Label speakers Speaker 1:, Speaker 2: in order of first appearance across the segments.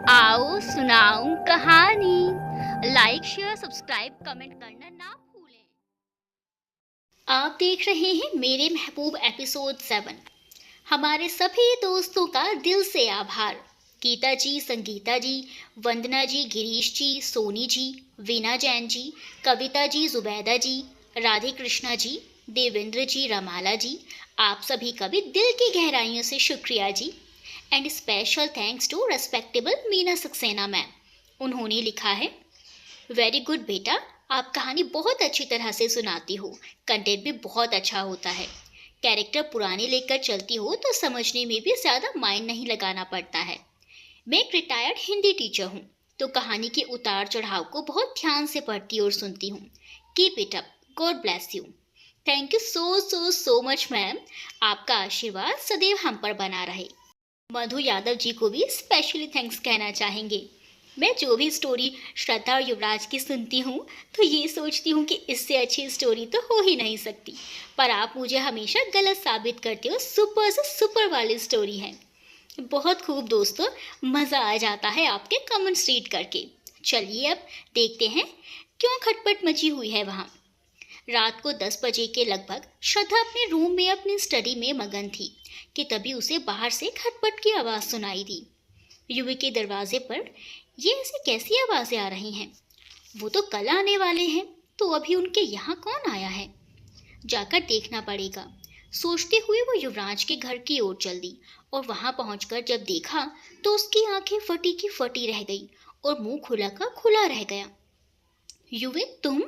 Speaker 1: आओ सुनाऊं कहानी। लाइक शेयर सब्सक्राइब कमेंट करना ना भूलें। आप देख रहे हैं मेरे महबूब एपिसोड 7। हमारे सभी दोस्तों का दिल से आभार। गीता जी, संगीता जी, वंदना जी, गिरीश जी, सोनी जी, वीना जैन जी, कविता जी, जुबैदा जी, राधे कृष्णा जी, देवेंद्र जी, रमाला जी, आप सभी का भी दिल की गहराइयों से शुक्रिया जी। And special thanks to respectable Meena Saxena ma'am. उन्होंने लिखा है, वेरी गुड बेटा, आप कहानी बहुत अच्छी तरह से सुनाती हो, कंटेंट भी बहुत अच्छा होता है। कैरेक्टर पुराने लेकर चलती हो तो समझने में भी ज़्यादा माइंड नहीं लगाना पड़ता है। मैं एक रिटायर्ड हिंदी टीचर हूँ, तो कहानी के उतार चढ़ाव को बहुत ध्यान से पढ़ती और सुनती हूँ। Keep it up, God bless you. Thank you so so so much ma'am. आपका आशीर्वाद सदैव हम पर बना रहे। मधु यादव जी को भी स्पेशली थैंक्स कहना चाहेंगे। मैं जो भी स्टोरी श्रद्धा और युवराज की सुनती हूँ तो ये सोचती हूँ कि इससे अच्छी स्टोरी तो हो ही नहीं सकती, पर आप मुझे हमेशा गलत साबित करते हो। सुपर से सुपर वाली स्टोरी है। बहुत खूब दोस्तों, मज़ा आ जाता है आपके कमेंट्स रीड करके। चलिए अब देखते हैं क्यों खटपट मची हुई है वहाँ। रात को 10 बजे के लगभग श्रद्धा अपने रूम में अपनी स्टडी में मगन थी कि तभी उसे बाहर से खटपट की आवाज़ सुनाई दी। युवी के दरवाजे पर ये ऐसी कैसी आवाज़ें आ रही हैं? वो तो कल आने वाले हैं, तो अभी उनके यहाँ कौन आया है? जाकर देखना पड़ेगा। सोचते हुए वो युवराज के घर की ओर चल दी और वहां पहुंचकर जब देखा तो उसकी आंखें फटी की फटी रह गई और मुंह खुला का खुला रह गया। युवी, तुम?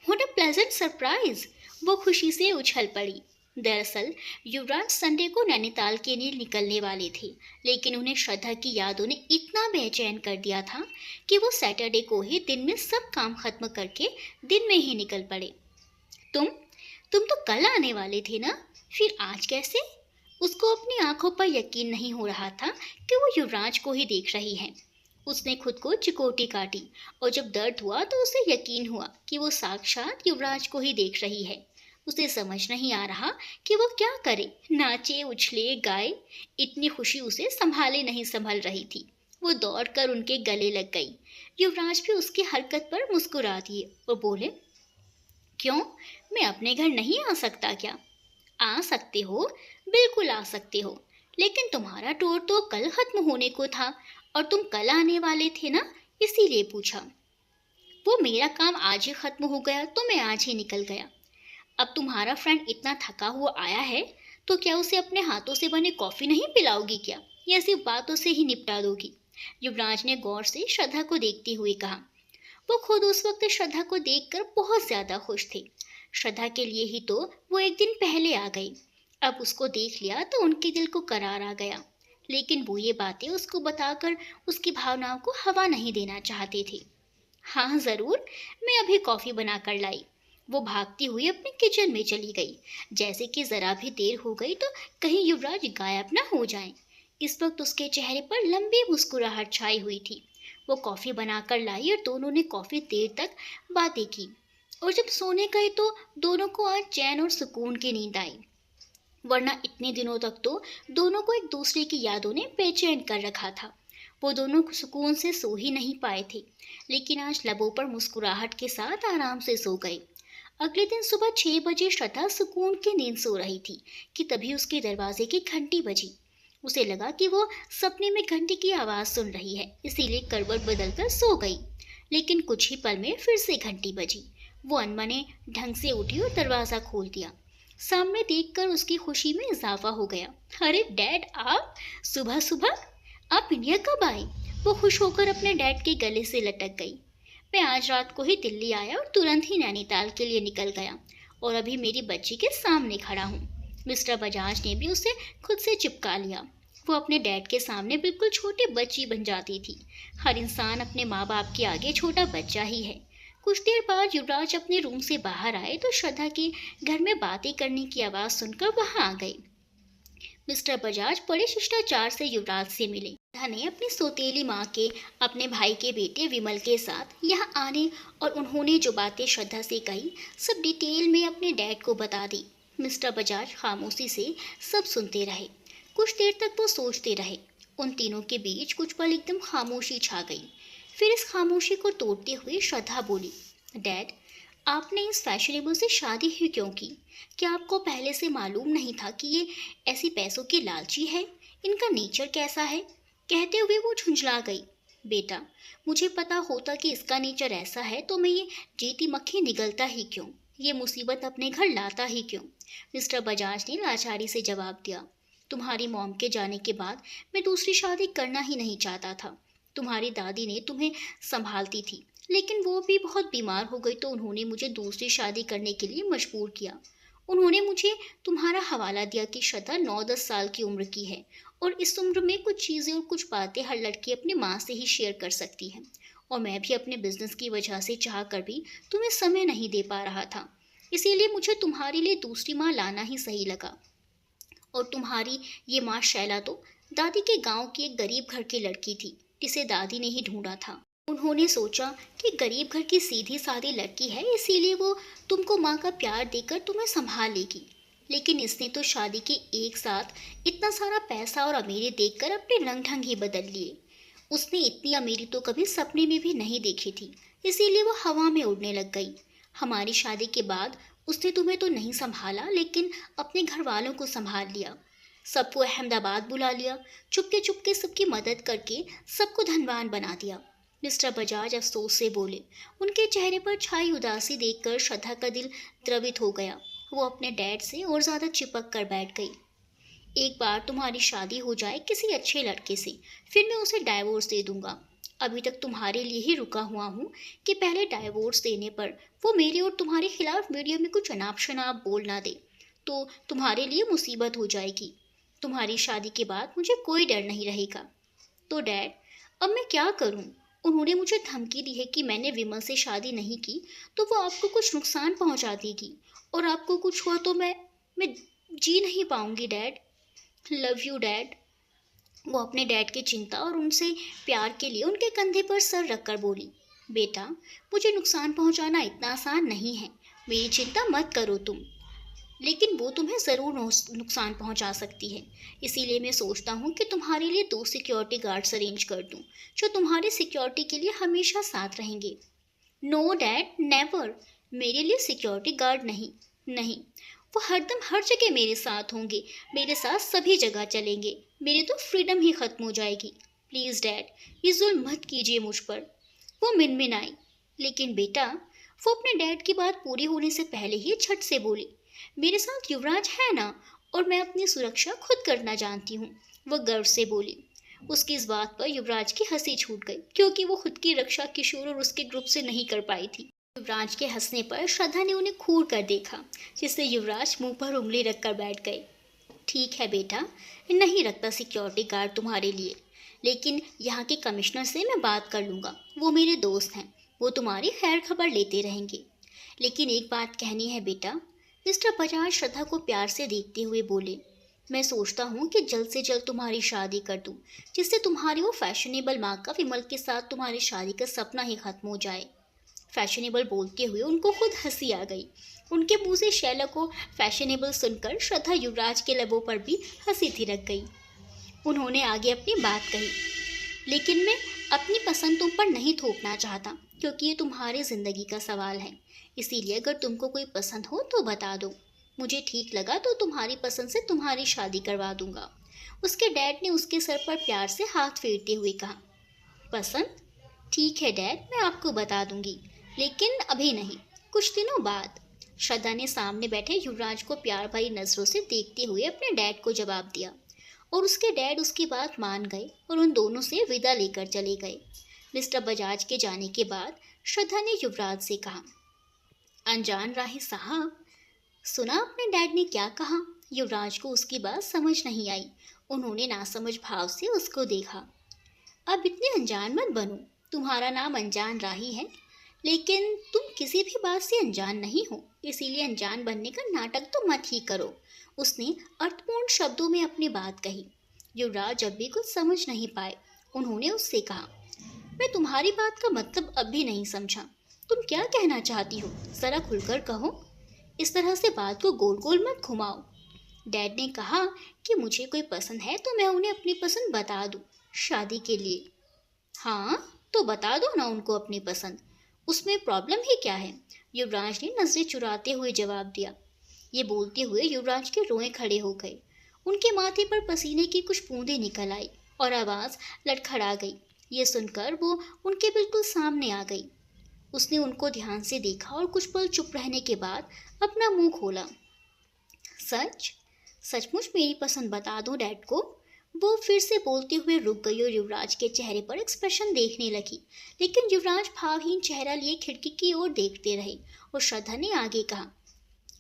Speaker 1: What a pleasant surprise! वो खुशी से उछल पड़ी। दरअसल युवराज संडे को नैनीताल के लिए निकलने वाले थे, लेकिन उन्हें श्रद्धा की यादों ने इतना बेचैन कर दिया था कि वो सैटरडे को ही दिन में सब काम खत्म करके दिन में ही निकल पड़े। तुम तुम तो कल आने वाले थे ना, फिर आज कैसे? उसको अपनी आंखों पर यकीन नहीं हो रहा था कि वो युवराज को ही देख रही है। उसने खुद को चिकोटी काटी और जब दर्द हुआ तो उसे यकीन हुआ कि वो साक्षात युवराज को ही देख रही है। उसे समझ नहीं आ रहा कि वो क्या करे, नाचे, उछले, गाए। इतनी खुशी उसे संभाले नहीं संभल रही थी। वो दौड़कर उनके गले लग गई। युवराज भी उसकी हरकत पर मुस्कुरा दिए और बोले, क्यों, मैं अपने घर नहीं आ सकता क्या? आ सकते हो, बिल्कुल आ सकते हो, लेकिन तुम्हारा टूर तो कल खत्म होने को था और तुम कल आने वाले थे ना, इसीलिए पूछा। वो मेरा काम आज ही खत्म हो गया तो मैं आज ही निकल गया। अब तुम्हारा फ्रेंड इतना थका हुआ आया है तो क्या उसे अपने हाथों से बने कॉफी नहीं पिलाओगी क्या, या सिर्फ बातों से ही निपटा दोगी? युवराज ने गौर से श्रद्धा को देखते हुए कहा। वो खुद उस वक्त श्रद्धा को देखकर बहुत ज्यादा खुश थे। श्रद्धा के लिए ही तो वो एक दिन पहले आ गई। अब उसको देख लिया तो उनके दिल को करार आ गया, लेकिन वो ये बातें उसको बताकर उसकी भावनाओं को हवा नहीं देना चाहते थे। हाँ जरूर, मैं अभी कॉफी बनाकर लाई। वो भागती हुई अपने किचन में चली गई, जैसे कि जरा भी देर हो गई तो कहीं युवराज गायब ना हो जाए। इस वक्त उसके चेहरे पर लंबी मुस्कुराहट छाई हुई थी। वो कॉफी बनाकर लाई और दोनों ने काफी देर तक बातें की, और जब सोने गए तो दोनों को आज चैन और सुकून की नींद आई। वरना इतने दिनों तक तो दोनों को एक दूसरे की यादों ने बेचैन कर रखा था। वो दोनों सुकून से सो ही नहीं पाए थे, लेकिन आज लबों पर मुस्कुराहट के साथ आराम से सो गए। अगले दिन सुबह 6 बजे श्रद्धा सुकून की नींद सो रही थी कि तभी उसके दरवाजे की घंटी बजी। उसे लगा कि वो सपने में घंटी की आवाज़ सुन रही है, इसीलिए करवट बदलकर सो गई। लेकिन कुछ ही पल में फिर से घंटी बजी। वो अनमने ढंग से उठी और दरवाज़ा खोल दिया। सामने देखकर उसकी खुशी में इजाफा हो गया। अरे डैड, आप सुबह सुबह, आप इंडिया कब आए? वो खुश होकर अपने डैड के गले से लटक गई। मैं आज रात को ही दिल्ली आया और तुरंत ही नैनीताल के लिए निकल गया, और अभी मेरी बच्ची के सामने खड़ा हूँ। मिस्टर बजाज ने भी उसे खुद से चिपका लिया। वो अपने डैड के सामने बिल्कुल छोटी बच्ची बन जाती थी। हर इंसान अपने माँ बाप के आगे छोटा बच्चा ही है। कुछ देर बाद युवराज अपने रूम से बाहर आए तो श्रद्धा के घर में बातें करने की आवाज़ सुनकर वहां आ गई। मिस्टर बजाज बड़े शिष्टाचार से युवराज से मिले। राधा ने अपनी सौतेली माँ के, अपने भाई के बेटे विमल के साथ यहाँ आने और उन्होंने जो बातें श्रद्धा से कही सब डिटेल में अपने डैड को बता दी। मिस्टर बजाज खामोशी से सब सुनते रहे। कुछ देर तक वो सोचते रहे उन तीनों के बीच कुछ पल एकदम खामोशी छा गई। फिर इस खामोशी को तोड़ते हुए श्रद्धा बोली, डैड, आपने इस फैशनेबल से शादी ही क्यों की? क्या आपको पहले से मालूम नहीं था कि ये ऐसी पैसों की लालची है? इनका नेचर कैसा है? कहते हुए वो झुंझला गई। बेटा, मुझे पता होता कि इसका नेचर ऐसा है तो मैं ये जीती मक्खी निगलता ही क्यों? ये मुसीबत अपने घर लाता ही क्यों? मिस्टर बजाज ने लाचारी से जवाब दिया, तुम्हारी मॉम के जाने के बाद मैं दूसरी शादी करना ही नहीं चाहता था। तुम्हारी दादी ने तुम्हें संभालती थी, लेकिन वो भी बहुत बीमार हो गई तो उन्होंने मुझे दूसरी शादी करने के लिए मजबूर किया। उन्होंने मुझे तुम्हारा हवाला दिया कि श्रद्धा 9-10 साल की उम्र की है और इस उम्र में कुछ चीज़ें और कुछ बातें हर लड़की अपनी माँ से ही शेयर कर सकती है। और मैं भी अपने बिजनेस की वजह से चाह कर भी तुम्हें समय नहीं दे पा रहा था, इसीलिए मुझे तुम्हारे लिए दूसरी माँ लाना ही सही लगा। और तुम्हारी ये माँ शैला तो दादी के गांव की एक गरीब घर की लड़की थी जिसे दादी ने ही ढूंढा था। उन्होंने सोचा कि गरीब घर की सीधी सादी लड़की है, इसीलिए वो तुमको माँ का प्यार देकर तुम्हें संभाल लेगी। लेकिन इसने तो शादी के एक साथ इतना सारा पैसा और अमीरी देखकर अपने रंग ढंग ही बदल लिए। उसने इतनी अमीरी तो कभी सपने में भी नहीं देखी थी, इसीलिए वो हवा में उड़ने लग गई। हमारी शादी के बाद उसने तुम्हें तो नहीं संभाला, लेकिन अपने घर वालों को संभाल लिया। सबको अहमदाबाद बुला लिया, चुपके चुपके सबकी मदद करके सबको धनवान बना दिया। मिस्टर बजाज अफसोस से बोले। उनके चेहरे पर छाई उदासी देखकर श्रद्धा का दिल द्रवित हो गया। वो अपने डैड से और ज़्यादा चिपक कर बैठ गई। एक बार तुम्हारी शादी हो जाए किसी अच्छे लड़के से, फिर मैं उसे डाइवोर्स दे दूंगा। अभी तक तुम्हारे लिए ही रुका हुआ हूँ कि पहले डाइवोर्स देने पर वो मेरे और तुम्हारे खिलाफ मीडिया में कुछ अनाप शनाप बोल ना दे, तो तुम्हारे लिए मुसीबत हो जाएगी। तुम्हारी शादी के बाद मुझे कोई डर नहीं रहेगा। तो डैड, अब मैं क्या करूँ? उन्होंने मुझे धमकी दी है कि मैंने विमल से शादी नहीं की तो वो आपको कुछ नुकसान पहुँचा देगी, और आपको कुछ हुआ तो मैं जी नहीं पाऊंगी डैड। Love you dad. वो अपने डैड की चिंता और उनसे प्यार के लिए उनके कंधे पर सर रखकर बोली, बेटा, मुझे नुकसान पहुंचाना इतना आसान नहीं है, मेरी चिंता मत करो तुम। लेकिन वो तुम्हें ज़रूर नुकसान पहुंचा सकती है, इसीलिए मैं सोचता हूँ कि तुम्हारे लिए 2 सिक्योरिटी गार्ड्स अरेंज कर दूँ जो तुम्हारी सिक्योरिटी के लिए हमेशा साथ रहेंगे। No dad, never. मेरे लिए सिक्योरिटी गार्ड नहीं, नहीं, वो हरदम हर जगह मेरे साथ होंगे, मेरे साथ सभी जगह चलेंगे। मेरी तो फ्रीडम ही खत्म हो जाएगी। प्लीज़ डैड, ये जुल्म मत कीजिए मुझ पर। वो मिनमिनाई। लेकिन बेटा, वो अपने डैड की बात पूरी होने से पहले ही झट से बोली, मेरे साथ युवराज है ना, और मैं अपनी सुरक्षा खुद करना जानती हूँ। वह गर्व से बोली। उसकी इस बात पर युवराज की हंसी छूट गई, क्योंकि वो खुद की रक्षा किशोर और उसके ग्रुप से नहीं कर पाई थी। युवराज के हंसने पर श्रद्धा ने उन्हें घूर कर देखा, जिससे युवराज मुंह पर उंगली रखकर बैठ गए। ठीक है बेटा, नहीं रखता सिक्योरिटी गार्ड तुम्हारे लिए, लेकिन यहाँ के कमिश्नर से मैं बात कर लूँगा, वो मेरे दोस्त हैं, वो तुम्हारी खैर खबर लेते रहेंगे। लेकिन एक बात कहनी है बेटा। मिस्टर बजाज श्रद्धा को प्यार से देखते हुए बोले, मैं सोचता हूँ कि जल्द से जल्द तुम्हारी शादी कर दूँ, जिससे तुम्हारी वो फैशनेबल माँ का विमल के साथ तुम्हारी शादी का सपना ही खत्म हो जाए। फैशनेबल बोलते हुए उनको खुद हंसी आ गई। उनके मुंह से शैला को फैशनेबल सुनकर श्रद्धा युवराज के लबों पर भी हंसी थिरक गई। उन्होंने आगे अपनी बात कही, लेकिन मैं अपनी पसंद तुम पर नहीं थोपना चाहता, क्योंकि ये तुम्हारी ज़िंदगी का सवाल है। इसीलिए अगर तुमको कोई पसंद हो तो बता दो, मुझे ठीक लगा तो तुम्हारी पसंद से तुम्हारी शादी करवा दूंगा। उसके डैड ने उसके सर पर प्यार से हाथ फेरते हुए कहा, पसंद? ठीक है डैड, मैं आपको बता दूंगी, लेकिन अभी नहीं, कुछ दिनों बाद। श्रद्धा ने सामने बैठे युवराज को प्यार भरी नज़रों से देखते हुए अपने डैड को जवाब दिया, और उसके डैड उसकी बात मान गए और उन दोनों से विदा लेकर चले गए। मिस्टर बजाज के जाने के बाद श्रद्धा ने युवराज से कहा, अनजान राही साहब, सुना अपने डैड ने क्या कहा? युवराज को उसकी बात समझ नहीं आई। उन्होंने नासमझ भाव से उसको देखा। अब इतने अनजान मत बनो, तुम्हारा नाम अनजान राही है, लेकिन तुम किसी भी बात से अनजान नहीं हो, इसीलिए अनजान बनने का नाटक तो मत ही करो। उसने अर्थपूर्ण शब्दों में अपनी बात कही। युवराज जब भी कुछ समझ नहीं पाए, उन्होंने उससे कहा, मैं तुम्हारी बात का मतलब अब भी नहीं समझा। तुम क्या कहना चाहती हो, जरा खुलकर कहो। इस तरह से बात को गोल गोल मत घुमाओ। डैड ने कहा कि मुझे कोई पसंद है तो मैं उन्हें अपनी पसंद बता दूं शादी के लिए। हाँ, तो बता दो ना उनको अपनी पसंद, उसमें प्रॉब्लम ही क्या है? युवराज ने नजरें चुराते हुए जवाब दिया। ये बोलते हुए युवराज के रोए खड़े हो गए। उनके माथे पर पसीने की कुछ बूंदें निकल आई और आवाज लड़खड़ा गई। ये सुनकर वो उनके बिल्कुल सामने आ गई। उसने उनको ध्यान से देखा और कुछ पल चुप रहने के बाद अपना मुंह खोला। सच? सचमुच मेरी पसंद बता दूं डैड को? वो फिर से बोलते हुए रुक गई और युवराज के चेहरे पर एक्सप्रेशन देखने लगी। लेकिन युवराज भावहीन चेहरा लिए खिड़की की ओर देखते रहे और श्रद्धा ने आगे कहा,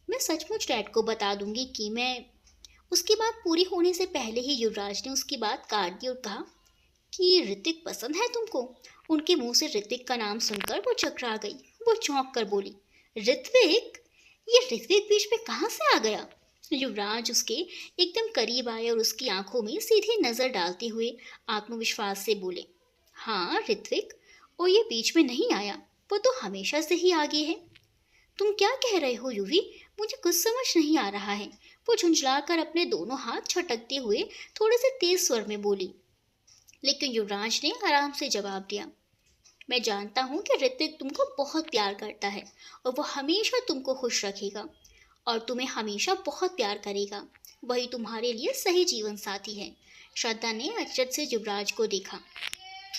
Speaker 1: मैं सचमुच डैड को बता दूंगी कि मैं। उसकी बात पूरी होने से पहले ही युवराज ने उसकी बात काट दी और कहा कि ऋतिक पसंद है तुमको? उनके मुंह से ऋतिक का नाम सुनकर वो चकरा गई। वो चौंक कर बोली, ऋत्विक? ये ऋत्विक बीच में कहाँ से आ गया? युवराज उसके एकदम करीब आए और उसकी आंखों में सीधी नजर डालते हुए आत्मविश्वास से बोले, हाँ ऋत्विक, और ये बीच में नहीं आया, वो तो हमेशा से ही आगे है। तुम क्या कह रहे हो युवी? मुझे कुछ समझ नहीं आ रहा है। वो झुंझलाकर अपने दोनों हाथ छटकते हुए थोड़े से तेज स्वर में बोली। लेकिन युवराज ने आराम से जवाब दिया, मैं जानता हूँ कि ऋतिक तुमको बहुत प्यार करता है और वो हमेशा तुमको खुश रखेगा और तुम्हें हमेशा बहुत प्यार करेगा। वही तुम्हारे लिए सही जीवन साथी है। श्रद्धा ने अचरज से युवराज को देखा।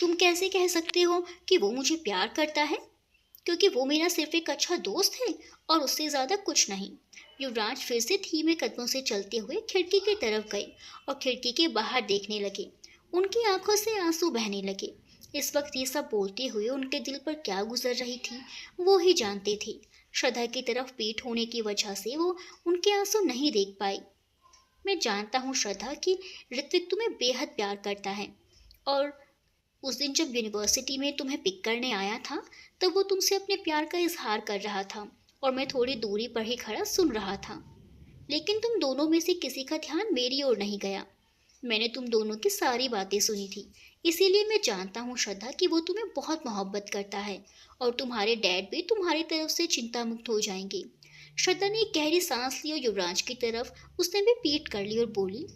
Speaker 1: तुम कैसे कह सकते हो कि वो मुझे प्यार करता है? क्योंकि वो मेरा सिर्फ एक अच्छा दोस्त है और उससे ज़्यादा कुछ नहीं। युवराज फिर से धीमे कदमों से चलते हुए खिड़की की तरफ गए और खिड़की के बाहर देखने लगे। उनकी आंखों से आंसू बहने लगे। इस वक्त ये सब बोलते हुए उनके दिल पर क्या गुजर रही थी वो ही जानते थे। श्रद्धा की तरफ पीठ होने की वजह से वो उनके आंसू नहीं देख पाई। मैं जानता हूँ श्रद्धा कि ऋत्विक तुम्हें बेहद प्यार करता है और उस दिन जब यूनिवर्सिटी में तुम्हें पिक करने आया था तब वो तुमसे अपने प्यार का इजहार कर रहा था और मैं थोड़ी दूरी पर ही खड़ा सुन रहा था। लेकिन तुम दोनों में से किसी का ध्यान मेरी ओर नहीं गया। मैंने तुम दोनों की सारी बातें सुनी थी, इसीलिए मैं जानता हूँ श्रद्धा कि वो तुम्हें बहुत मोहब्बत करता है और तुम्हारे डैड भी तुम्हारी तरफ से चिंता मुक्त हो जाएंगे। श्रद्धा ने एक गहरी सांस ली और युवराज की तरफ उसने भी पीठ कर ली और बोली,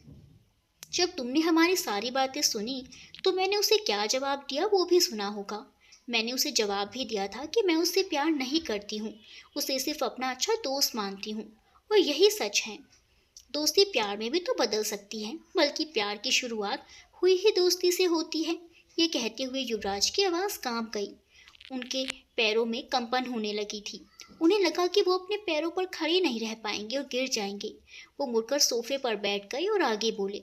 Speaker 1: जब तुमने हमारी सारी बातें सुनी तो मैंने उसे क्या जवाब दिया वो भी सुना होगा। मैंने उसे जवाब भी दिया था कि मैं उससे प्यार नहीं करती हूँ, उसे सिर्फ अपना अच्छा दोस्त मानती हूँ और यही सच है। दोस्ती प्यार में भी तो बदल सकती है, बल्कि प्यार की शुरुआत हुई ही दोस्ती से होती है। ये कहते हुए युवराज की आवाज़ कांप गई। उनके पैरों में कंपन होने लगी थी। उन्हें लगा कि वो अपने पैरों पर खड़े नहीं रह पाएंगे और गिर जाएंगे। वो मुड़कर सोफे पर बैठ गए और आगे बोले,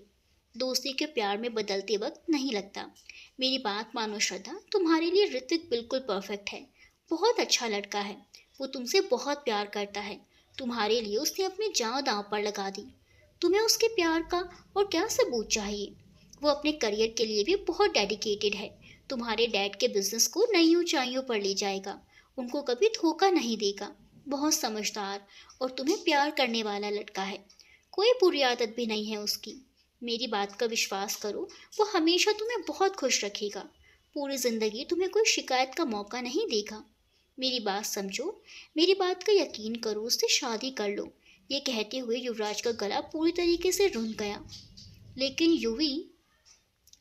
Speaker 1: दोस्ती के प्यार में बदलते वक्त नहीं लगता। मेरी बात मानो श्रद्धा, तुम्हारे लिए ऋतिक बिल्कुल परफेक्ट है। बहुत अच्छा लड़का है। वो तुमसे बहुत प्यार करता है। तुम्हारे लिए उसने अपनी जान दांव पर लगा दी। तुम्हें उसके प्यार का और क्या सबूत चाहिए? वो अपने करियर के लिए भी बहुत डेडिकेटेड है। तुम्हारे डैड के बिजनेस को नई ऊंचाइयों पर ले जाएगा। उनको कभी धोखा नहीं देगा। बहुत समझदार और तुम्हें प्यार करने वाला लड़का है। कोई बुरी आदत भी नहीं है उसकी। मेरी बात का विश्वास करो, वो हमेशा तुम्हें बहुत खुश रखेगा। पूरी जिंदगी तुम्हें कोई शिकायत का मौका नहीं देगा। मेरी बात समझो, मेरी बात का यकीन करो, उससे शादी कर लो। ये कहते हुए युवराज का गला पूरी तरीके से रुंध गया। लेकिन युवी,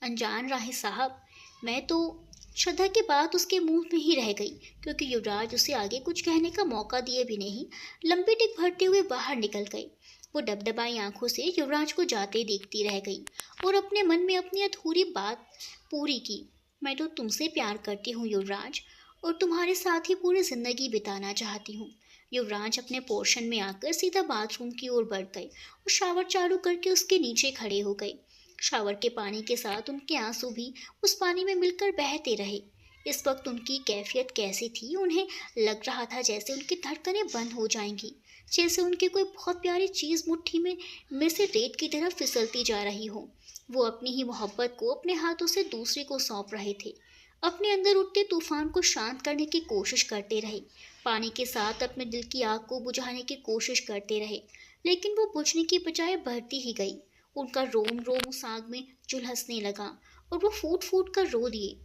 Speaker 1: अनजान राही साहब, मैं तो। श्रद्धा की बात उसके मुंह में ही रह गई, क्योंकि युवराज उसे आगे कुछ कहने का मौका दिए भी नहीं लंबी टिक भरते हुए बाहर निकल गए। वो डबडबाई आंखों से युवराज को जाते देखती रह गई और अपने मन में अपनी अधूरी बात पूरी की। मैं तो तुमसे प्यार करती हूँ युवराज, और तुम्हारे साथ ही पूरी जिंदगी बिताना चाहती हूँ। युवराज अपने पोर्शन में आकर सीधा बाथरूम की ओर बढ़ गए और शावर चालू करके उसके नीचे खड़े हो गए। शावर के पानी के साथ उनके आंसू भी उस पानी में मिलकर बहते रहे। इस वक्त उनकी कैफियत कैसी थी? उन्हें लग रहा था जैसे उनकी धड़कनें बंद हो जाएंगी, जैसे उनकी कोई बहुत प्यारी चीज़ मुट्ठी में से रेत की तरह फिसलती जा रही हो। वो अपनी ही मोहब्बत को अपने हाथों से दूसरे को सौंप रहे थे। अपने अंदर उठते तूफान को शांत करने की कोशिश करते रहे। पानी के साथ अपने दिल की आग को बुझाने की कोशिश करते रहे, लेकिन वो बुझने की बजाय बढ़ती ही गई। उनका रोम रोम उस आग में झुलसने लगा और वो फूट फूट कर रो दिए,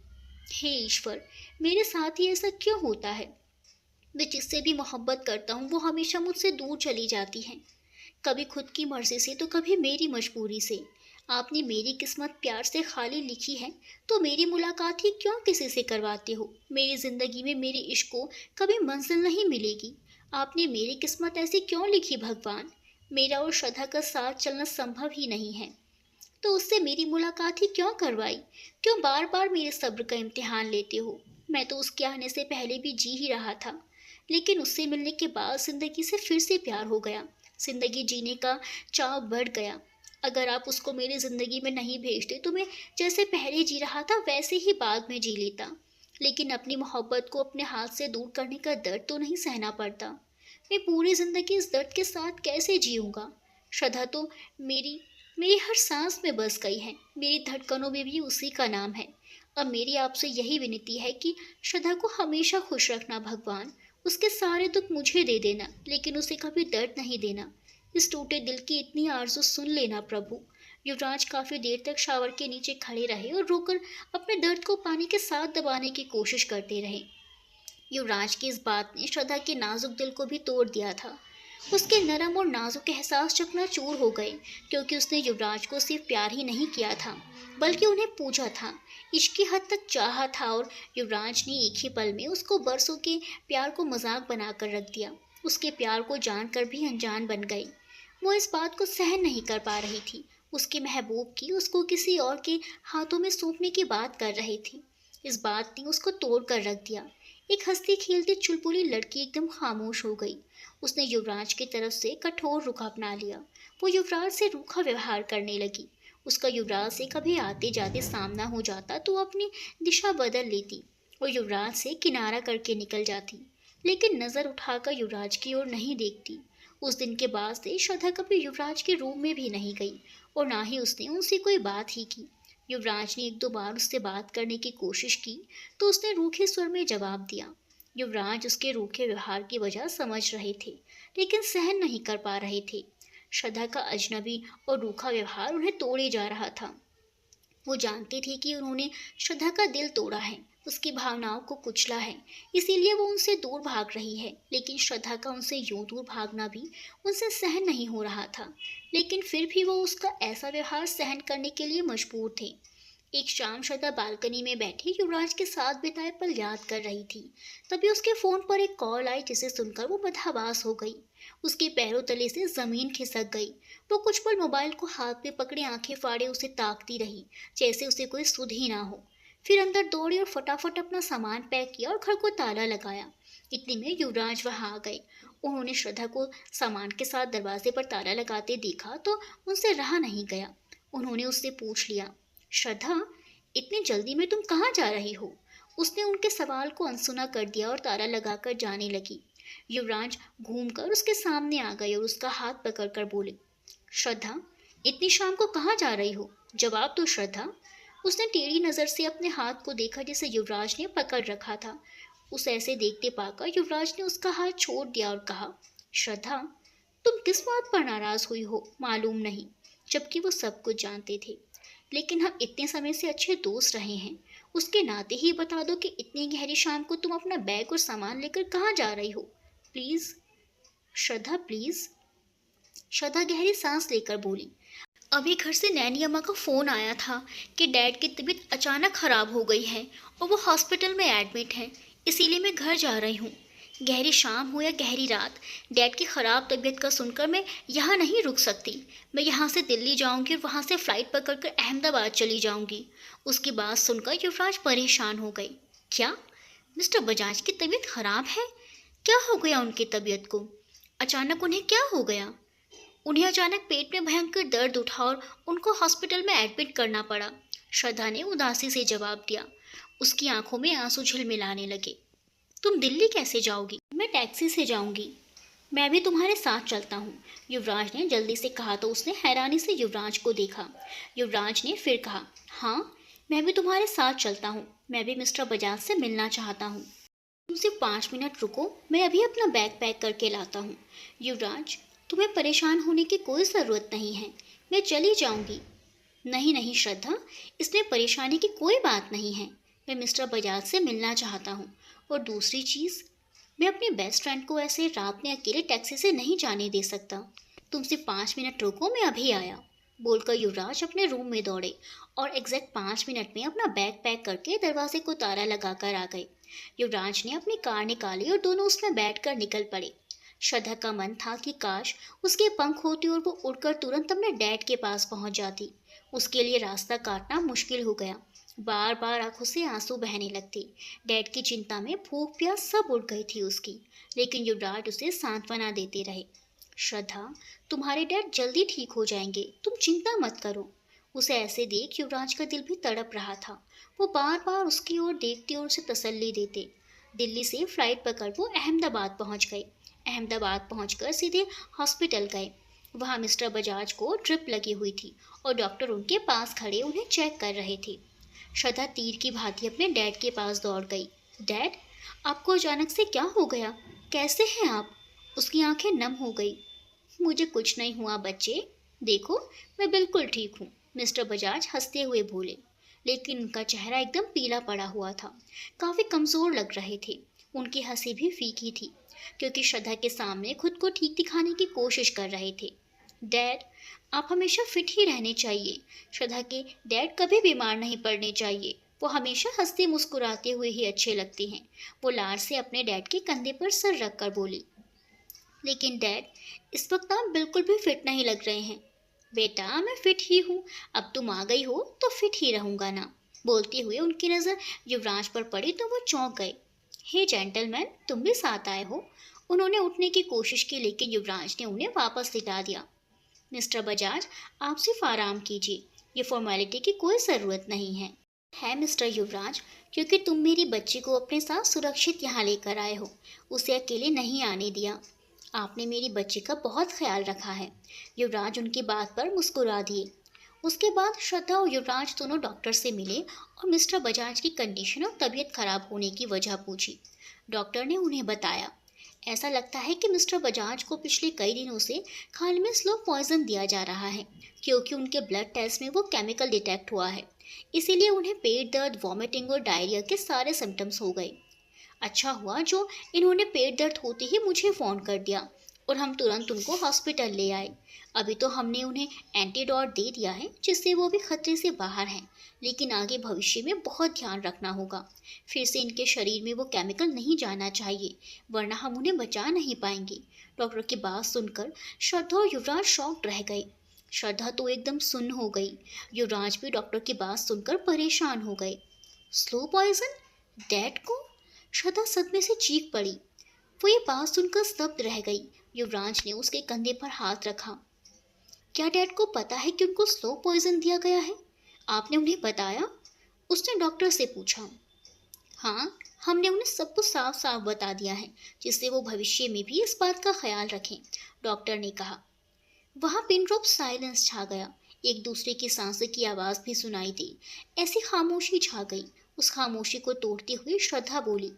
Speaker 1: हे ईश्वर, मेरे साथ ही ऐसा क्यों होता है? मैं जिससे भी मोहब्बत करता हूँ वो हमेशा मुझसे दूर चली जाती है। कभी खुद की मर्जी से तो कभी मेरी मजबूरी से। आपने मेरी किस्मत प्यार से खाली लिखी है, तो मेरी मुलाकात ही क्यों किसी से करवाते हो? मेरी ज़िंदगी में मेरे इश्क को कभी मंजिल नहीं मिलेगी। आपने मेरी किस्मत ऐसी क्यों लिखी भगवान? मेरा और श्रद्धा का साथ चलना संभव ही नहीं है, तो उससे मेरी मुलाकात ही क्यों करवाई? क्यों बार बार मेरे सब्र का इम्तिहान लेते हो? मैं तो उसके आने से पहले भी जी ही रहा था, लेकिन उससे मिलने के बाद जिंदगी से फिर से प्यार हो गया। जिंदगी जीने का चाव बढ़ गया। अगर आप उसको मेरी जिंदगी में नहीं भेजते तो मैं जैसे पहले जी रहा था वैसे ही बाद में जी लेता। लेकिन अपनी मोहब्बत को अपने हाथ से दूर करने का दर्द तो नहीं सहना पड़ता। मैं पूरी जिंदगी इस दर्द के साथ कैसे जीऊँगा? श्रद्धा तो मेरी मेरी हर सांस में बस गई है। मेरी धड़कनों में भी उसी का नाम है। अब मेरी आपसे यही विनती है कि श्रद्धा को हमेशा खुश रखना भगवान। उसके सारे दुख मुझे दे देना, लेकिन उसे कभी दर्द नहीं देना। इस टूटे दिल की इतनी आरज़ू सुन लेना प्रभु। युवराज काफ़ी देर तक शावर के नीचे खड़े रहे और रोकर अपने दर्द को पानी के साथ दबाने की कोशिश करते रहे। युवराज की इस बात ने श्रद्धा के नाजुक दिल को भी तोड़ दिया था। उसके नरम और नाजुक एहसास चकनाचूर हो गए, क्योंकि उसने युवराज को सिर्फ प्यार ही नहीं किया था, बल्कि उन्हें पूजा था, इश्क की हद तक चाहा था। और युवराज ने एक ही पल में उसको बरसों के प्यार को मजाक बनाकर रख दिया। उसके प्यार को जानकर भी अनजान बन गई। वो इस बात को सहन नहीं कर पा रही थी। उसके महबूब की उसको किसी और के हाथों में सौंपने की बात कर रही थी। इस बात ने उसको तोड़ कर रख दिया। एक हंसती खेलती चुलबुली लड़की एकदम खामोश हो गई। उसने युवराज की तरफ से कठोर रुख अपना लिया। वो युवराज से रूखा व्यवहार करने लगी। उसका युवराज से कभी आते जाते सामना हो जाता तो अपनी दिशा बदल लेती और युवराज से किनारा करके निकल जाती, लेकिन नज़र उठाकर युवराज की ओर नहीं देखती। उस दिन के बाद से श्रद्धा कभी युवराज के रूम में भी नहीं गई और ना ही उसने उनसे कोई बात ही की। युवराज ने एक दो बार उससे बात करने की कोशिश की तो उसने रूखे स्वर में जवाब दिया। युवराज उसके रूखे व्यवहार की वजह समझ रहे थे, लेकिन सहन नहीं कर पा रहे थे। श्रद्धा का अजनबी और रूखा व्यवहार उन्हें तोड़े जा रहा था। वो जानते थे कि उन्होंने श्रद्धा का दिल तोड़ा है, उसकी भावनाओं को कुचला है, इसीलिए वो उनसे दूर भाग रही है। लेकिन श्रद्धा का उनसे यूं दूर भागना भी उनसे सहन नहीं हो रहा था। लेकिन फिर भी वो उसका ऐसा व्यवहार सहन करने के लिए मजबूर थे। एक शाम श्रद्धा बालकनी में बैठी युवराज के साथ बिताए पल याद कर रही थी। तभी उसके फोन पर एक कॉल आई, जिसे सुनकर वो बदहवास हो गई। उसके पैरों तले से जमीन खिसक गई। वो कुछ पल मोबाइल को हाथ में पकड़े आंखें फाड़े उसे ताकती रही, जैसे उसे कोई सुध ही ना हो। फिर अंदर दौड़ी और फटाफट अपना सामान पैक किया और घर को ताला लगाया। इतने में युवराज वहां आ गए। उन्होंने श्रद्धा को सामान के साथ दरवाजे पर ताला लगाते देखा तो उनसे रहा नहीं गया। उन्होंने उससे पूछ लिया, श्रद्धा, इतनी जल्दी में तुम कहाँ जा रही हो? उसने उनके सवाल को अनसुना कर दिया और ताला लगाकर जाने लगी। युवराज घूमकर उसके सामने आ गए और उसका हाथ पकड़कर बोले, श्रद्धा, इतनी शाम को कहाँ जा रही हो? जवाब दो श्रद्धा। उसने टेढ़ी नजर से अपने हाथ को देखा जिसे युवराज ने पकड़ रखा था। उसे ऐसे देखते पाकर युवराज ने उसका हाथ छोड़ दिया और कहा, श्रद्धा, तुम किस बात पर नाराज हुई हो मालूम नहीं, जबकि वो सब कुछ जानते थे। लेकिन हम इतने समय से अच्छे दोस्त रहे हैं, उसके नाते ही बता दो कि इतनी गहरी शाम को तुम अपना बैग और सामान लेकर कहाँ जा रही हो? Please Shraddha, please. श्रद्धा गहरी सांस लेकर बोली, अभी घर से नैनी अम्मा का फ़ोन आया था कि डैड की तबीयत अचानक ख़राब हो गई है और वो हॉस्पिटल में एडमिट है, इसीलिए मैं घर जा रही हूँ। गहरी शाम हो या गहरी रात, डैड की ख़राब तबीयत का सुनकर मैं यहाँ नहीं रुक सकती। मैं यहाँ से दिल्ली जाऊँगी और वहाँ से फ़्लाइट पकड़कर अहमदाबाद चली जाऊँगी। उसकी बात सुनकर युवराज परेशान हो गई। क्या मिस्टर बजाज की तबीयत ख़राब है? क्या हो गया उनकी तबीयत को? अचानक उन्हें क्या हो गया? उन्हें अचानक पेट में भयंकर दर्द उठा और उनको हॉस्पिटल में एडमिट करना पड़ा। श्रद्धा ने उदासी से जवाब दिया। उसकी आंखों में आंसू झिलमिलाने लगे। तुम दिल्ली कैसे जाओगी? मैं टैक्सी से जाऊंगी। मैं भी तुम्हारे साथ चलता हूँ, युवराज ने जल्दी से कहा तो उसने हैरानी से युवराज को देखा। युवराज ने फिर कहा, हाँ, मैं भी तुम्हारे साथ चलता हूँ। मैं भी मिस्टर बजाज से मिलना चाहता हूँ। तुम सिर्फ 5 मिनट रुको, मैं अभी अपना बैग पैक करके लाता हूँ। युवराज, तुम्हें परेशान होने की कोई ज़रूरत नहीं है, मैं चली जाऊंगी। नहीं नहीं श्रद्धा, इसमें परेशानी की कोई बात नहीं है। मैं मिस्टर बजाज से मिलना चाहता हूँ। और दूसरी चीज़, मैं अपनी बेस्ट फ्रेंड को ऐसे रात में अकेले टैक्सी से नहीं जाने दे सकता। तुम सिर्फ 5 मिनट रुको, मैं अभी आया, बोलकर युवराज अपने रूम में दौड़े और एग्जैक्ट 5 मिनट में अपना बैग पैक करके दरवाजे को ताला लगाकर आ गए। युवराज ने अपनी कार निकाली और दोनों उसमें बैठकर निकल पड़े। श्रद्धा का मन था कि काश उसके पंख होते और वो उड़कर तुरंत अपने डैड के पास पहुंच जाती। उसके लिए रास्ता काटना मुश्किल हो गया। बार बार आंखों से आंसू बहने लगते। डैड की चिंता में भूख प्यास सब उड़ गई थी उसकी, लेकिन युवराज उसे सांत्वना देते रहे। श्रद्धा, तुम्हारे डैड जल्दी ठीक हो जाएंगे, तुम चिंता मत करो। उसे ऐसे देख युवराज का दिल भी तड़प रहा था। वो बार बार उसकी ओर देखते और उसे तसल्ली देते। दिल्ली से फ्लाइट पकड़ वो अहमदाबाद पहुंच गए। अहमदाबाद पहुंचकर सीधे हॉस्पिटल गए। वहां मिस्टर बजाज को ड्रिप लगी हुई थी और डॉक्टर उनके पास खड़े उन्हें चेक कर रहे थे। श्रद्धा तीर की भांति अपने डैड के पास दौड़ गई। डैड, आपको अचानक से क्या हो गया? कैसे हैं आप? उसकी आंखें नम हो गई। मुझे कुछ नहीं हुआ बच्चे, देखो मैं बिल्कुल ठीक हूँ, मिस्टर बजाज हंसते हुए बोले। लेकिन उनका चेहरा एकदम पीला पड़ा हुआ था, काफी कमजोर लग रहे थे। उनकी हंसी भी फीकी थी, क्योंकि श्रद्धा के सामने खुद को ठीक दिखाने की कोशिश कर रहे थे। डैड, आप हमेशा फिट ही रहने चाहिए। श्रद्धा के डैड कभी बीमार नहीं पड़ने चाहिए। वो हमेशा हंसते मुस्कुराते हुए ही अच्छे लगते हैं। वो लाड से अपने डैड के कंधे पर सर रखकर बोली। लेकिन डैड, इस वक्त आप बिल्कुल भी फिट नहीं लग रहे हैं। बेटा, मैं फिट ही हूँ, अब तुम आ गई हो तो फिट ही रहूंगा ना। बोलते हुए उनकी नज़र युवराज पर पड़ी तो वो चौंक गए। हे जेंटलमैन, तुम भी साथ आए हो। उन्होंने उठने की कोशिश की, लेकिन युवराज ने उन्हें वापस लिटा दिया। मिस्टर बजाज, आप सिर्फ आराम कीजिए, ये फॉर्मेलिटी की कोई ज़रूरत नहीं है मिस्टर युवराज, क्योंकि तुम मेरी बच्ची को अपने साथ सुरक्षित यहाँ लेकर आए हो, उसे अकेले नहीं आने दिया। आपने मेरी बच्ची का बहुत ख्याल रखा है। युवराज उनकी बात पर मुस्कुरा दिए। उसके बाद श्रद्धा और युवराज दोनों डॉक्टर से मिले और मिस्टर बजाज की कंडीशन और तबीयत खराब होने की वजह पूछी। डॉक्टर ने उन्हें बताया, ऐसा लगता है कि मिस्टर बजाज को पिछले कई दिनों से खाने में स्लो पॉइजन दिया जा रहा है, क्योंकि उनके ब्लड टेस्ट में वो केमिकल डिटेक्ट हुआ है। इसीलिए उन्हें पेट दर्द, वॉमिटिंग और डायरिया के सारे सिम्टम्स हो गए। अच्छा हुआ जो इन्होंने पेट दर्द होते ही मुझे फ़ोन कर दिया और हम तुरंत उनको हॉस्पिटल ले आए। अभी तो हमने उन्हें एंटीडोट दे दिया है, जिससे वो भी खतरे से बाहर हैं, लेकिन आगे भविष्य में बहुत ध्यान रखना होगा। फिर से इनके शरीर में वो केमिकल नहीं जाना चाहिए, वरना हम उन्हें बचा नहीं पाएंगे। डॉक्टर की बात सुनकर श्रद्धा और युवराज शॉक्ड रह गए। श्रद्धा तो एकदम सुन्न हो गई। युवराज भी डॉक्टर की बात सुनकर परेशान हो गए। Slow poison? डैड को? श्रद्धा सदमे से चीख पड़ी। वो ये बात सुनकर स्तब्ध रह गई। युवराज ने उसके कंधे पर हाथ रखा। क्या डैड को पता है कि उनको स्लो पॉइजन दिया गया है? आपने उन्हें बताया? उसने डॉक्टर से पूछा। हाँ, हमने उन्हें सब कुछ साफ साफ बता दिया है, जिससे वो भविष्य में भी इस बात का ख्याल रखें, डॉक्टर ने कहा। वहाँ पिन ड्रॉप साइलेंस छा गया। एक दूसरे की सांसों की आवाज़ भी सुनाई दी। ऐसी खामोशी छा गई। उस खामोशी को तोड़ते हुए श्रद्धा बोली,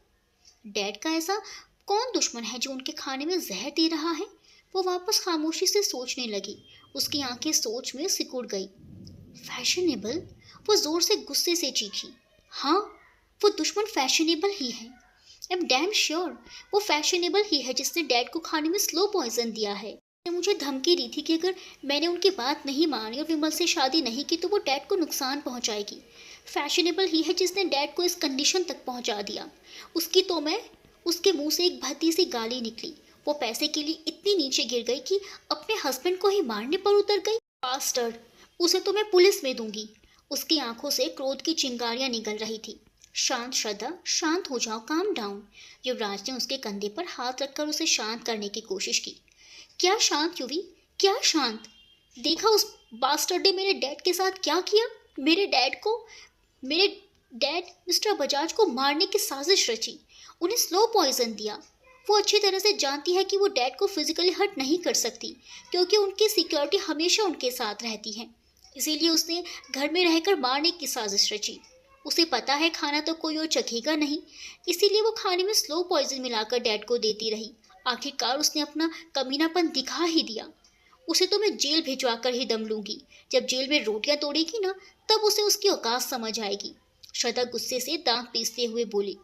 Speaker 1: डैड का ऐसा कौन दुश्मन है जो उनके खाने में जहर दे रहा है? वो वापस खामोशी से सोचने लगी। उसकी आंखें सोच में सिकुड़ गई। फैशनेबल? वो जोर से गुस्से से चीखी। हाँ, वो दुश्मन फैशनेबल ही है। आई एम डैम श्योर वो फैशनेबल ही है जिसने डैड को खाने में स्लो पॉइजन दिया है। मुझे धमकी दी थी कि अगर मैंने उनकी बात नहीं मानी और विमल से शादी नहीं की तो वो डैड को नुकसान पहुंचाएगी। फैशनेबल ही है जिसने डैड को इस कंडीशन तक पहुंचा दिया। उसके मुंह से एक भद्दी सी गाली निकली। वो पैसे के लिए इतनी नीचे गिर गई कि अपने हस्बैंड को ही मारने पर उतर गई। बास्टर्ड, उसे तो मैं पुलिस में दूंगी। उसकी आंखों से क्रोध की चिंगारियां निकल रही थी। शांत श्रद्धा, शांत हो जाओ, काम डाउन। युवराज ने उसके कंधे पर हाथ रखकर उसे शांत करने की कोशिश की। क्या शांत युवी, क्या शांत? देखा उस बास्टर्ड ने मेरे डैड के साथ क्या किया? मेरे डैड मिस्टर बजाज को मारने की साजिश रची, उन्हें स्लो पॉइजन दिया। वो अच्छी तरह से जानती है कि वो डैड को फिजिकली हर्ट नहीं कर सकती, क्योंकि उनकी सिक्योरिटी हमेशा उनके साथ रहती है। इसीलिए उसने घर में रहकर मारने की साजिश रची। उसे पता है खाना तो कोई और चखेगा नहीं, इसीलिए वो खाने में स्लो पॉइजन मिलाकर डैड को देती रही। आखिरकार उसने अपना कमीनापन दिखा ही दिया। उसे तो मैं जेल भिजवा कर ही दम लूंगी। जब जेल में रोटियां तोड़ेगी ना, तब उसे उसकी औकात समझ आएगी। श्रद्धा गुस्से से दांत पीसते हुए बोली।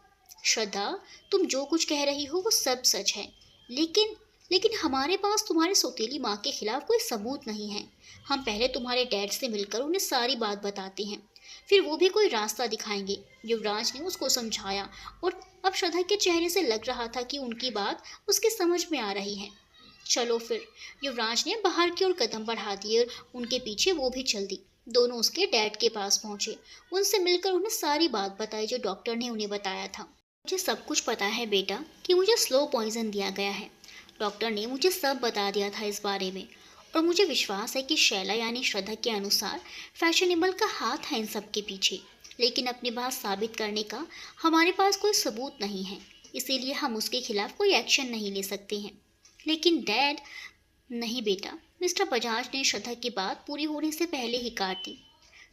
Speaker 1: श्रद्धा, तुम जो कुछ कह रही हो वो सब सच है, लेकिन लेकिन हमारे पास तुम्हारी सौतेली माँ के खिलाफ कोई सबूत नहीं है। हम पहले तुम्हारे डैड से मिलकर उन्हें सारी बात बताते हैं, फिर वो भी कोई रास्ता दिखाएंगे। युवराज ने उसको समझाया और अब श्रद्धा के चेहरे से लग रहा था कि उनकी बात उसके समझ में आ रही है। चलो फिर, युवराज ने बाहर की ओर कदम बढ़ा दिए और उनके पीछे वो भी चल दी। दोनों उसके डैड के पास पहुंचे, उनसे मिलकर उन्हें सारी बात बताई जो डॉक्टर ने उन्हें बताया था। मुझे सब कुछ पता है बेटा कि मुझे स्लो पॉइजन दिया गया है। डॉक्टर ने मुझे सब बता दिया था इस बारे में, और मुझे विश्वास है कि शैला यानी श्रद्धा के अनुसार फैशनेबल का हाथ है इन सब के पीछे। लेकिन अपनी बात साबित करने का हमारे पास कोई सबूत नहीं है, इसीलिए हम उसके खिलाफ कोई एक्शन नहीं ले सकते हैं। लेकिन डैड, नहीं बेटा, मिस्टर बजाज ने श्रद्धा की बात पूरी होने से पहले ही काट दी।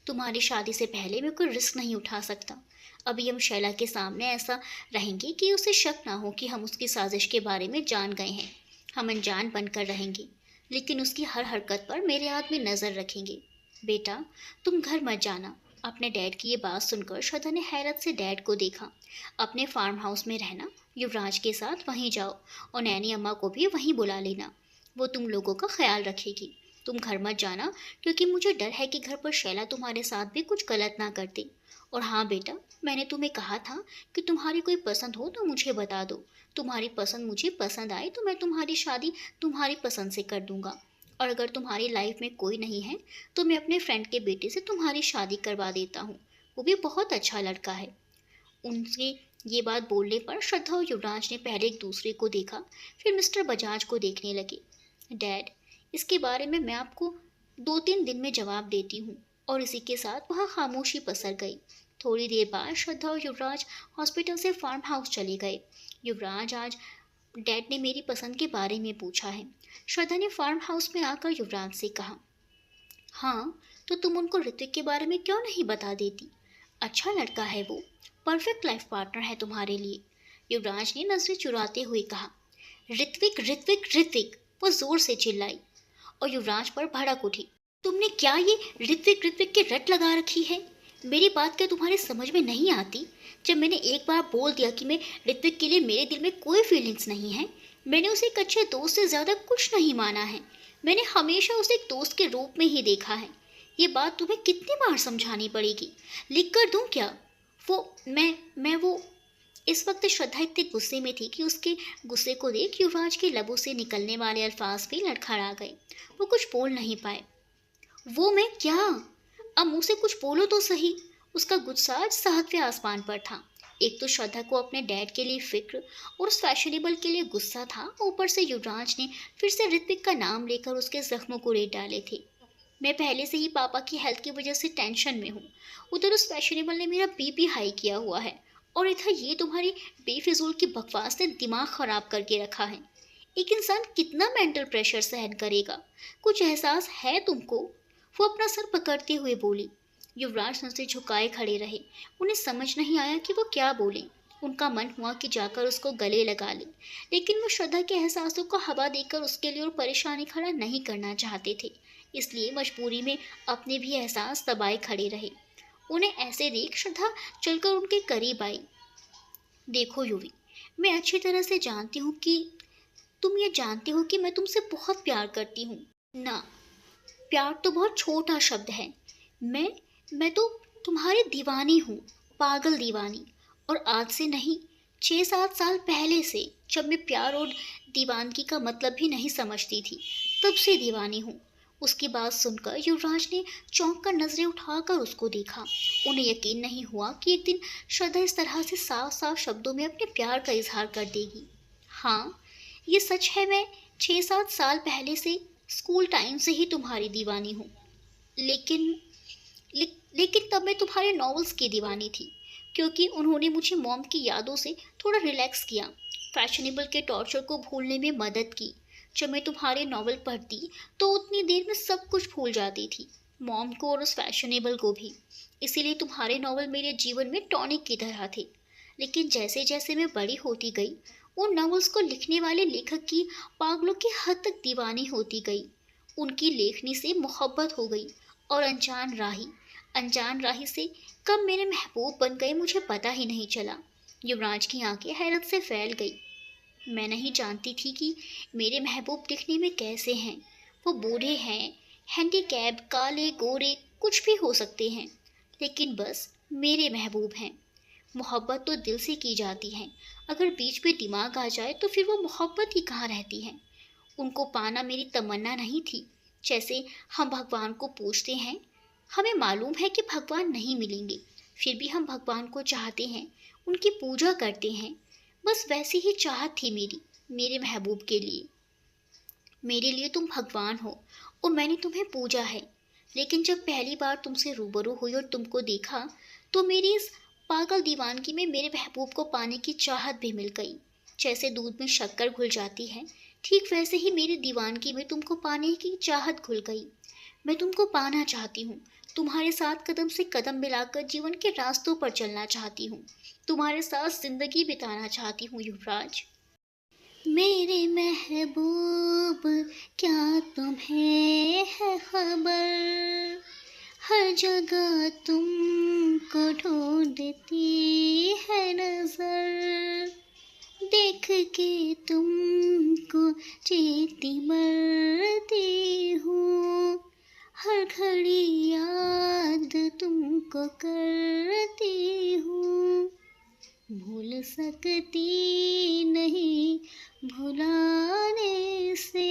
Speaker 1: तुम्हारी शादी से पहले मैं कोई रिस्क नहीं उठा सकता। अभी हम शैला के सामने ऐसा रहेंगे कि उसे शक ना हो कि हम उसकी साजिश के बारे में जान गए हैं। हम अनजान बनकर रहेंगे, लेकिन उसकी हर हरकत पर मेरे आदमी नज़र रखेंगे। बेटा, तुम घर मत जाना। अपने डैड की ये बात सुनकर श्रद्धा ने हैरत से डैड को देखा। अपने फार्म हाउस में रहना, युवराज के साथ वहीं जाओ और नैनी अम्मा को भी वहीं बुला लेना। वो तुम लोगों का ख्याल रखेगी। तुम घर मत जाना, क्योंकि मुझे डर है कि घर पर शैला तुम्हारे साथ भी कुछ गलत ना कर दे। और हाँ बेटा, मैंने तुम्हें कहा था कि तुम्हारी कोई पसंद हो तो मुझे बता दो। तुम्हारी पसंद मुझे पसंद आए तो मैं तुम्हारी शादी तुम्हारी पसंद से कर दूंगा। और अगर तुम्हारी लाइफ में कोई नहीं है तो मैं अपने फ्रेंड के बेटे से तुम्हारी शादी करवा देता हूँ। वो भी बहुत अच्छा लड़का है। उनके ये बात बोलने पर श्रद्धा और युवराज ने पहले एक दूसरे को देखा, फिर मिस्टर बजाज को देखने लगे। डैड, इसके बारे में मैं आपको 2-3 दिन में जवाब देती हूँ। और इसी के साथ वहाँ खामोशी पसर गई। थोड़ी देर बाद श्रद्धा और युवराज हॉस्पिटल से फार्म हाउस चले गए। युवराज, आज डैड ने मेरी पसंद के बारे में पूछा है। श्रद्धा ने फार्म हाउस में आकर युवराज से कहा। हाँ, तो तुम उनको ऋत्विक के बारे में क्यों नहीं बता देती? अच्छा लड़का है वो, परफेक्ट लाइफ पार्टनर है तुम्हारे लिए। युवराज ने नजरें चुराते हुए कहा। ऋत्विक ऋत्विक ऋत्विक, वो जोर से चिल्लाई और युवराज पर भड़क उठी। तुमने क्या ये ऋत्विक ऋत्विक की रट लगा रखी है? मेरी बात क्या तुम्हारी समझ में नहीं आती? जब मैंने एक बार बोल दिया कि मैं ऋत्विक के लिए मेरे दिल में कोई फीलिंग्स नहीं है, मैंने उसे एक अच्छे दोस्त से ज़्यादा कुछ नहीं माना है। मैंने हमेशा उसे एक दोस्त के रूप में ही देखा है। ये बात तुम्हें कितनी बार समझानी पड़ेगी? लिख कर दूँ क्या? वो मैं वो इस वक्त श्रद्धा इतने गुस्से में थी कि उसके गुस्से को देख युवराज के लबों से निकलने वाले अल्फाज भी लड़खड़ा गए। वो कुछ बोल नहीं पाए। वो मैं क्या? अब मुंह से कुछ बोलो तो सही। उसका गुस्सा आज 7वें आसमान पर था। एक तो श्रद्धा को अपने डैड के लिए फिक्र और उस फैशनेबल के लिए गुस्सा था, ऊपर से युवराज ने फिर से ऋत्विक का नाम लेकर उसके जख्मों को रेत डाले थे। मैं पहले से ही पापा की हेल्थ की वजह से टेंशन में हूँ। उधर उस फैशनेबल ने मेरा बीपी हाई किया हुआ है, और इधर ये तुम्हारी बेफिजूल की बकवास ने दिमाग खराब करके रखा है। एक इंसान कितना मेंटल प्रेशर सहन करेगा? कुछ एहसास है तुमको? वो अपना सर पकड़ते हुए बोली। युवराज सर से झुकाए खड़े रहे। उन्हें समझ नहीं आया कि वो क्या बोले। उनका मन हुआ कि जाकर उसको गले लगा ले, लेकिन वो श्रद्धा के एहसासों को हवा देकर उसके लिए और परेशानी खड़ा नहीं करना चाहते थे, इसलिए मजबूरी में अपने भी एहसास दबाए खड़े रहे। उन्हें ऐसे देख श्रद्धा चलकर उनके करीब आई। देखो युवी, मैं अच्छी तरह से जानती हूँ कि तुम ये जानते हो कि मैं तुमसे बहुत प्यार करती हूँ ना। प्यार तो बहुत छोटा शब्द है। मैं तो तुम्हारी दीवानी हूँ, पागल दीवानी। और आज से नहीं, 6-7 साल पहले से, जब मैं प्यार और दीवानगी का मतलब भी नहीं समझती थी, तब से दीवानी हूँ। उसकी बात सुनकर युवराज ने चौंक कर नजरें उठाकर उसको देखा। उन्हें यकीन नहीं हुआ कि एक दिन श्रद्धा इस तरह से साफ साफ शब्दों में अपने प्यार का इजहार कर देगी। हाँ, ये सच है, मैं 6-7 साल पहले से, स्कूल टाइम से ही तुम्हारी दीवानी हूँ। लेकिन लेकिन तब मैं तुम्हारे नॉवेल्स की दीवानी थी, क्योंकि उन्होंने मुझे मॉम की यादों से थोड़ा रिलैक्स किया, फैशनेबल के टॉर्चर को भूलने में मदद की। जब मैं तुम्हारे नॉवल पढ़ती तो उतनी देर में सब कुछ भूल जाती थी, मॉम को और उस फैशनेबल को भी। इसीलिए तुम्हारे नॉवल मेरे जीवन में टॉनिक की तरह थे। लेकिन जैसे जैसे मैं बड़ी होती गई, उन नॉवेल्स को लिखने वाले लेखक की पागलों की हद तक दीवानी होती गई। उनकी लेखनी से मोहब्बत हो गई, और अनजान राही से कब मेरे महबूब बन गए मुझे पता ही नहीं चला। युवराज की आंखें हैरत से फैल गई। मैं नहीं जानती थी कि मेरे महबूब दिखने में कैसे हैं। वो बूढ़े हैं, हैंडीकैप, काले गोरे, कुछ भी हो सकते हैं, लेकिन बस मेरे महबूब हैं। मोहब्बत तो दिल से की जाती है, अगर बीच में दिमाग आ जाए तो फिर वो मोहब्बत ही कहाँ रहती है। उनको पाना मेरी तमन्ना नहीं थी। जैसे हम भगवान को पूछते हैं, हमें मालूम है कि भगवान नहीं मिलेंगे, फिर भी हम भगवान को चाहते हैं, उनकी पूजा करते हैं। बस वैसी ही चाहत थी मेरी, मेरे महबूब के लिए। मेरे लिए तुम भगवान हो और मैंने तुम्हें पूजा है। लेकिन जब पहली बार तुमसे रूबरू हुई और तुमको देखा, तो मेरी इस पागल दीवानगी में मेरे महबूब को पाने की चाहत भी मिल गई। जैसे दूध में शक्कर घुल जाती है, ठीक वैसे ही मेरी दीवानगी में तुमको पाने की चाहत घुल गई। मैं तुमको पाना चाहती हूँ, तुम्हारे साथ कदम से कदम मिलाकर जीवन के रास्तों पर चलना चाहती हूँ, तुम्हारे साथ जिंदगी बिताना चाहती हूँ युवराज। मेरे महबूब, क्या तुम्हें है खबर, हर जगह तुमको ढूंढती है नजर, देख के तुमको जीती मरती हूँ, हर घड़ी याद तुमको करती हूँ, भूल सकती नहीं भुलाने से,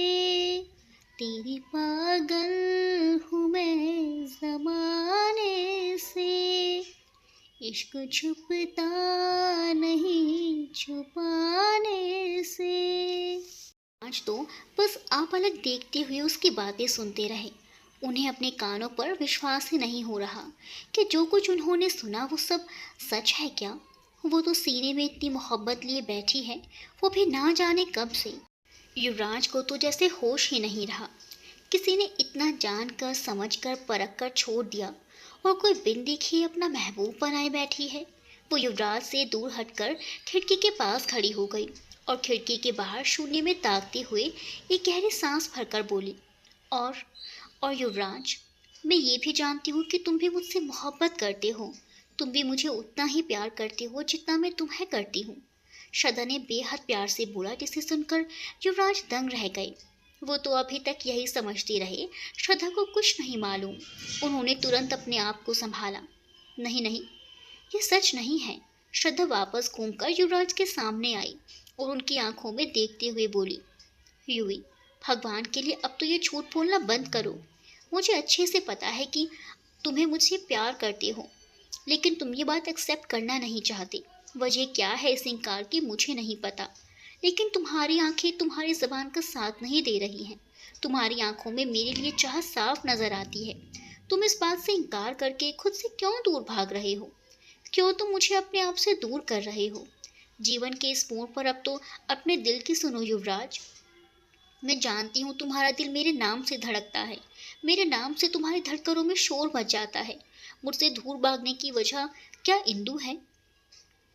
Speaker 1: तेरी पागल हूँ मैं ज़माने से, इश्क छुपता नहीं छुपाने से। आज तो बस आप अलग देखते हुए उसकी बातें सुनते रहे। उन्हें अपने कानों पर विश्वास ही नहीं हो रहा कि जो कुछ उन्होंने सुना वो सब सच है क्या। वो तो सीने में इतनी मोहब्बत लिए बैठी है, वो भी ना जाने कब से। युवराज को तो जैसे होश ही नहीं रहा। किसी ने इतना जानकर समझकर परख कर छोड़ दिया और कोई बिन देखे अपना महबूब बनाए बैठी है। वो युवराज से दूर हटकर खिड़की के पास खड़ी हो गई और खिड़की के बाहर शून्य में ताकते हुए एक गहरी सांस भरकर बोली, और और युवराज, मैं ये भी जानती हूँ कि तुम भी मुझसे मोहब्बत करते हो। तुम भी मुझे उतना ही प्यार करते हो जितना मैं तुम्हें करती हूँ। श्रद्धा ने बेहद प्यार से बोला, जिसे सुनकर युवराज दंग रह गए। वो तो अभी तक यही समझते रहे श्रद्धा को कुछ नहीं मालूम। उन्होंने तुरंत अपने आप को संभाला। नहीं नहीं, ये सच नहीं है। श्रद्धा वापस घूमकर युवराज के सामने आई और उनकी आंखों में देखते हुए बोली, युवी, भगवान के लिए अब तो ये झूठ बोलना बंद करो। मुझे अच्छे से पता है कि तुम्हें मुझसे प्यार करते हो, लेकिन तुम ये बात एक्सेप्ट करना नहीं चाहते। वजह क्या है इस इनकार की मुझे नहीं पता, लेकिन तुम्हारी आंखें तुम्हारी ज़बान का साथ नहीं दे रही हैं। तुम्हारी आंखों में मेरे लिए चाह साफ नज़र आती है। तुम इस बात से इनकार करके खुद से क्यों दूर भाग रहे हो? क्यों तुम मुझे अपने आप से दूर कर रहे हो? जीवन के इस मोड़ पर अब तो अपने दिल की सुनो युवराज। मैं जानती हूँ तुम्हारा दिल मेरे नाम से धड़कता है, मेरे नाम से तुम्हारी धड़कनों में शोर मच जाता है। मुझसे दूर भागने की वजह क्या इंदु है?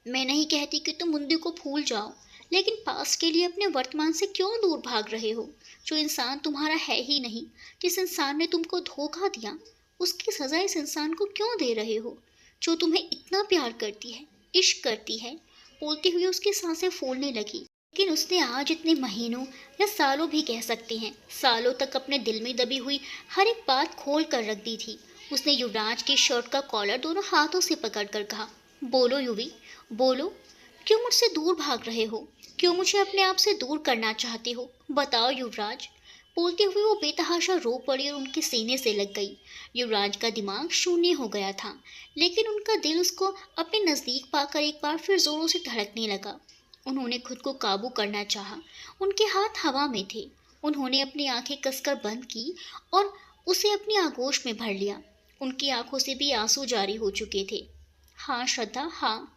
Speaker 1: मैं नहीं कहती कि तुम मुंदे को भूल जाओ, लेकिन पास्ट के लिए अपने वर्तमान से क्यों दूर भाग रहे हो? जो इंसान तुम्हारा है ही नहीं, जिस इंसान ने तुमको धोखा दिया, उसकी सजा इस इंसान को क्यों दे रहे हो? जो तुम्हें इतना प्यार करती है, इश्क करती है। बोलते हुए उसकी सांसें फूलने लगी। लेकिन उसने आज इतने महीनों या सालों भी कह सकते हैं, सालों तक अपने दिल में दबी हुई हर एक बात खोल कर रख दी थी। उसने युवराज की शर्ट का कॉलर दोनों हाथों से पकड़कर कहा, बोलो युवी, बोलो, क्यों मुझसे दूर भाग रहे हो? क्यों मुझे अपने आप से दूर करना चाहते हो? बताओ युवराज। बोलते हुए वो बेतहाशा रो पड़ी और उनके सीने से लग गई। युवराज का दिमाग शून्य हो गया था, लेकिन उनका दिल उसको अपने नज़दीक पाकर एक बार फिर जोरों से धड़कने लगा। उन्होंने खुद को काबू करना चाहा, उनके हाथ हवा में थे। उन्होंने अपनी आंखें कसकर बंद की और उसे अपनी आगोश में भर लिया। उनकी आंखों से भी आंसू जारी हो चुके थे। हाँ श्रद्धा, हाँ,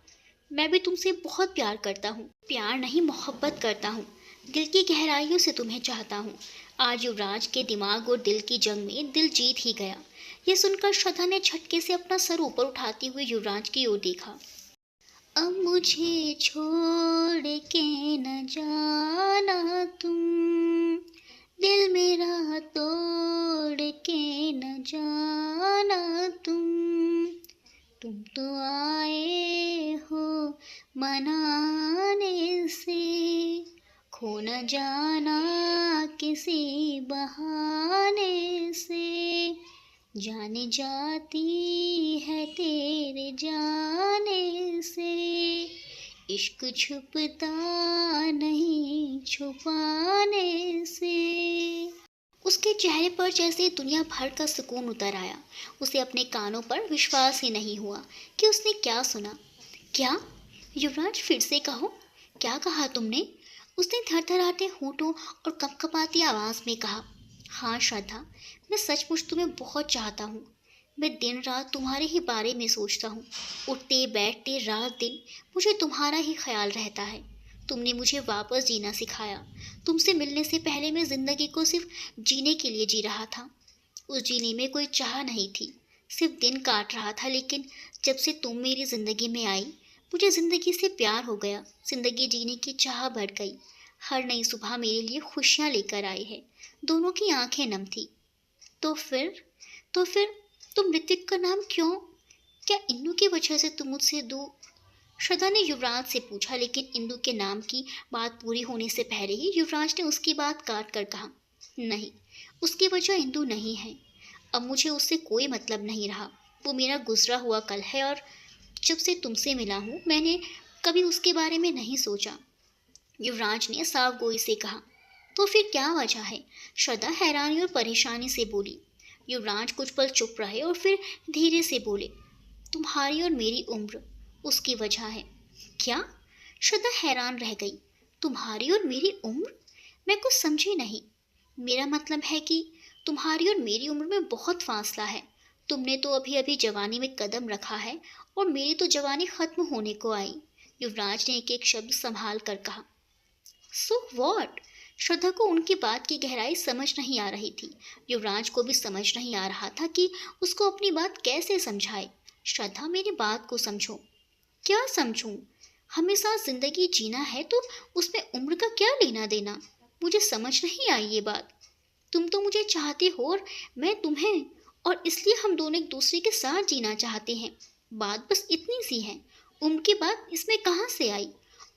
Speaker 1: मैं भी तुमसे बहुत प्यार करता हूँ। प्यार नहीं, मोहब्बत करता हूँ। दिल की गहराइयों से तुम्हें चाहता हूँ। आज युवराज के दिमाग और दिल की जंग में दिल जीत ही गया। ये सुनकर श्रद्धा ने झटके से अपना सर ऊपर उठाते हुए युवराज की ओर देखा। अब मुझे छोड़ के न जाना तुम, दिल मेरा तोड़ के न जाना तुम तो आए हो मनाने से, खो न जाना किसी बहाने से, जाने जाती है तेरे जाने से, इश्क छुपता नहीं छुपाने से। उसके चेहरे पर जैसे दुनिया भर का सुकून उतर आया। उसे अपने कानों पर विश्वास ही नहीं हुआ कि उसने क्या सुना। क्या? युवराज, फिर से कहो, क्या कहा तुमने? उसने थरथराते होठों और कपकपाती आवाज में कहा। हाँ श्रद्धा, मैं सचमुच तुम्हें बहुत चाहता हूँ। मैं दिन रात तुम्हारे ही बारे में सोचता हूँ। उठते बैठते रात दिन मुझे तुम्हारा ही ख्याल रहता है। तुमने मुझे वापस जीना सिखाया। तुमसे मिलने से पहले मैं जिंदगी को सिर्फ जीने के लिए जी रहा था। उस जीने में कोई चाह नहीं थी, सिर्फ दिन काट रहा था। लेकिन जब से तुम मेरी जिंदगी में आई, मुझे जिंदगी से प्यार हो गया। जिंदगी जीने की चाह बढ़ गई। हर नई सुबह मेरे लिए खुशियाँ लेकर आई है। दोनों की आंखें नम थी। तो फिर तुम ऋतिक का नाम क्यों? क्या इंदु की वजह से तुम मुझसे दूर? श्रद्धा ने युवराज से पूछा, लेकिन इंदु के नाम की बात पूरी होने से पहले ही युवराज ने उसकी बात काट कर कहा, नहीं, उसकी वजह इंदु नहीं है। अब मुझे उससे कोई मतलब नहीं रहा। वो मेरा गुजरा हुआ कल है और जब से तुमसे मिला हूँ मैंने कभी उसके बारे में नहीं सोचा। युवराज ने साफ गोई से कहा। तो फिर क्या वजह है? श्रद्धा हैरानी और परेशानी से बोली। युवराज कुछ पल चुप रहे और फिर धीरे से बोले, तुम्हारी और मेरी उम्र उसकी वजह है। क्या? श्रद्धा हैरान रह गई। तुम्हारी और मेरी उम्र? मैं कुछ समझी नहीं। मेरा मतलब है कि तुम्हारी और मेरी उम्र में बहुत फासला है। तुमने तो अभी अभी जवानी में कदम रखा है और मेरी तो जवानी खत्म होने को आई। युवराज ने एक एक शब्द संभाल कर कहा। So what? श्रद्धा को उनकी बात की गहराई समझ नहीं आ रही थी। युवराज को भी समझ नहीं आ रहा था कि उसको अपनी बात कैसे समझाए। श्रद्धा, मेरी बात को समझो। क्या समझूं? हमें साथ जिंदगी जीना है तो उसमें उम्र का क्या लेना देना? मुझे समझ नहीं आई ये बात। तुम तो मुझे चाहते हो और मैं तुम्हें, और इसलिए हम दोनों एक दूसरे के साथ जीना चाहते हैं। बात बस इतनी सी है। उम्र की बात इसमें कहाँ से आई?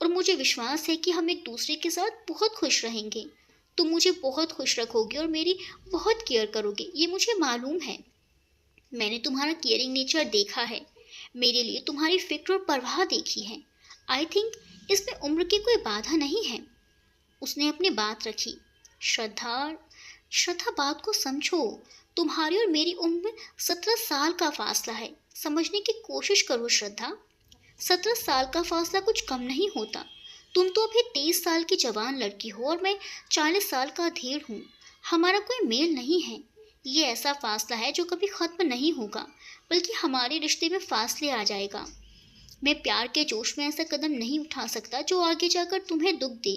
Speaker 1: और मुझे विश्वास है कि हम एक दूसरे के साथ बहुत खुश रहेंगे। तुम मुझे बहुत खुश रखोगे और मेरी बहुत केयर करोगे, ये मुझे मालूम है। मैंने तुम्हारा केयरिंग नेचर देखा है। मेरे लिए तुम्हारी फिक्र और परवाह देखी है। आई थिंक इसमें उम्र की कोई बाधा नहीं है। उसने अपनी बात रखी। श्रद्धा, श्रद्धा, बात को समझो। तुम्हारी और मेरी उम्र में 17 साल का फासला है। समझने की कोशिश करो श्रद्धा। 17 साल का फासला कुछ कम नहीं होता। तुम तो अभी 23 साल की जवान लड़की हो और मैं 40 साल का धीर हूँ। हमारा कोई मेल नहीं है। ये ऐसा फासला है जो कभी खत्म नहीं होगा, बल्कि हमारे रिश्ते में फासले आ जाएगा। मैं प्यार के जोश में ऐसा कदम नहीं उठा सकता जो आगे जाकर तुम्हें दुख दे।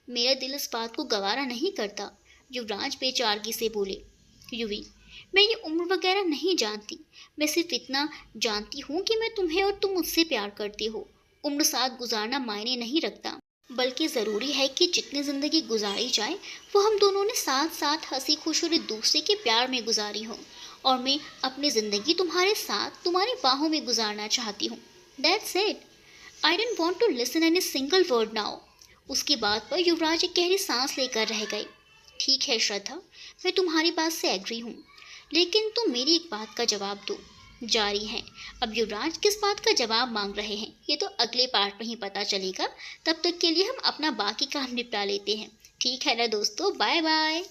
Speaker 1: मेरा दिल इस बात को गवारा नहीं करता। युवराज बेचारगी से बोले। युवी, मैं ये उम्र वगैरह नहीं जानती। मैं सिर्फ इतना जानती हूँ कि मैं तुम्हें और तुम मुझसे प्यार करते हो। उम्र साथ गुजारना मायने नहीं रखता, बल्कि ज़रूरी है कि जितनी ज़िंदगी गुजारी जाए वो हम दोनों ने साथ साथ हंसी खुश और एक दूसरे के प्यार में गुजारी हो। और मैं अपनी ज़िंदगी तुम्हारे साथ तुम्हारी बाहों में गुजारना चाहती हूँ। That's it. I don't want to listen any single word now. उसकी बात पर युवराज एक गहरी सांस लेकर रह गए। ठीक है श्रद्धा, मैं तुम्हारी बात से एग्री हूँ, लेकिन तुम मेरी एक बात का जवाब दो। जारी है। अब युवराज किस बात का जवाब मांग रहे हैं ये तो अगले पार्ट में ही पता चलेगा। तब तक के लिए हम अपना बाकी काम निपटा लेते हैं। ठीक है ना दोस्तों, बाय बाय।